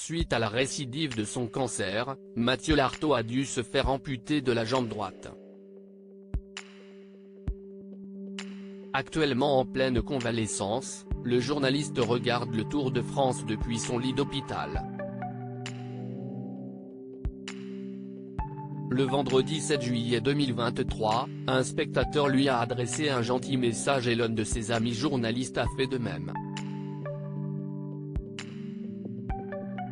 Suite à la récidive de son cancer, Mathieu Lartaud a dû se faire amputer de la jambe droite. Actuellement en pleine convalescence, le journaliste regarde le Tour de France depuis son lit d'hôpital. Le vendredi 7 juillet 2023, un spectateur lui a adressé un gentil message et l'un de ses amis journalistes a fait de même.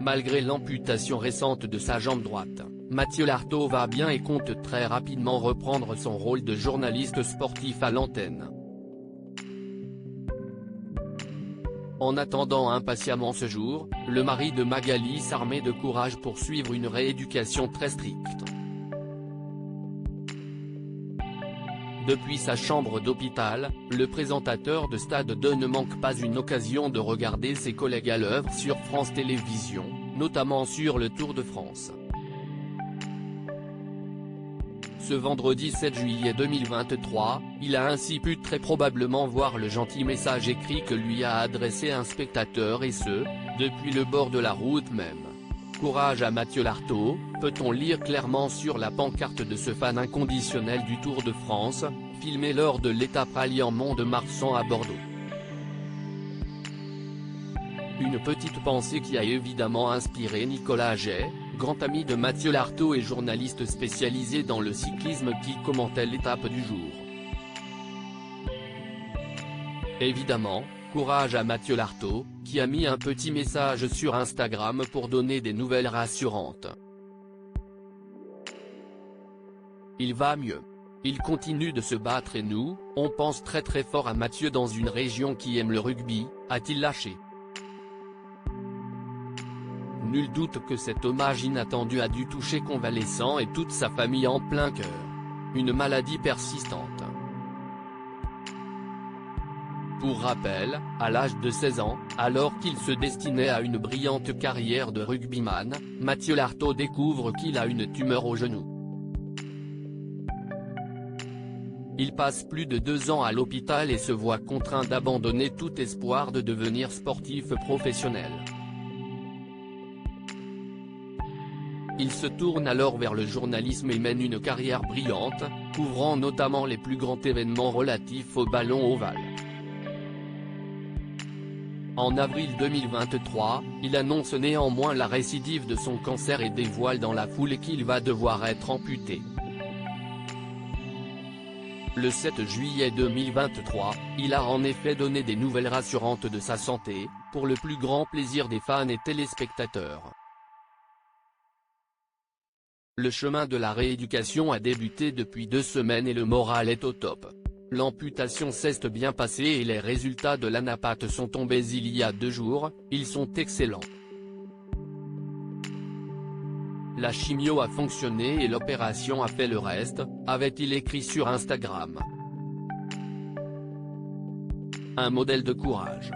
Malgré l'amputation récente de sa jambe droite, Mathieu Lartaud va bien et compte très rapidement reprendre son rôle de journaliste sportif à l'antenne. En attendant impatiemment ce jour, le mari de Magali s'armait de courage pour suivre une rééducation très stricte. Depuis sa chambre d'hôpital, le présentateur de Stade 2 ne manque pas une occasion de regarder ses collègues à l'œuvre sur France Télévisions, notamment sur le Tour de France. Ce vendredi 7 juillet 2023, il a ainsi pu très probablement voir le gentil message écrit que lui a adressé un spectateur et ce, depuis le bord de la route même. Courage à Mathieu Lartaud, peut-on lire clairement sur la pancarte de ce fan inconditionnel du Tour de France, filmé lors de l'étape alliant Mont-de-Marsan à Bordeaux. Une petite pensée qui a évidemment inspiré Nicolas Haget, grand ami de Mathieu Lartaud et journaliste spécialisé dans le cyclisme qui commentait l'étape du jour. Évidemment, courage à Mathieu Lartaud, qui a mis un petit message sur Instagram pour donner des nouvelles rassurantes. Il va mieux. Il continue de se battre et nous, on pense très fort à Mathieu dans une région qui aime le rugby, a-t-il lâché. Nul doute que cet hommage inattendu a dû toucher convalescent et toute sa famille en plein cœur. Une maladie persistante. Pour rappel, à l'âge de 16 ans, alors qu'il se destinait à une brillante carrière de rugbyman, Mathieu Lartaud découvre qu'il a une tumeur au genou. Il passe plus de 2 ans à l'hôpital et se voit contraint d'abandonner tout espoir de devenir sportif professionnel. Il se tourne alors vers le journalisme et mène une carrière brillante, couvrant notamment les plus grands événements relatifs au ballon ovale. En avril 2023, il annonce néanmoins la récidive de son cancer et dévoile dans la foulée qu'il va devoir être amputé. Le 7 juillet 2023, il a en effet donné des nouvelles rassurantes de sa santé, pour le plus grand plaisir des fans et téléspectateurs. Le chemin de la rééducation a débuté depuis 2 semaines et le moral est au top. L'amputation s'est bien passée et les résultats de l'anapathe sont tombés il y a 2 jours, ils sont excellents. La chimio a fonctionné et l'opération a fait le reste, avait-il écrit sur Instagram. Un modèle de courage.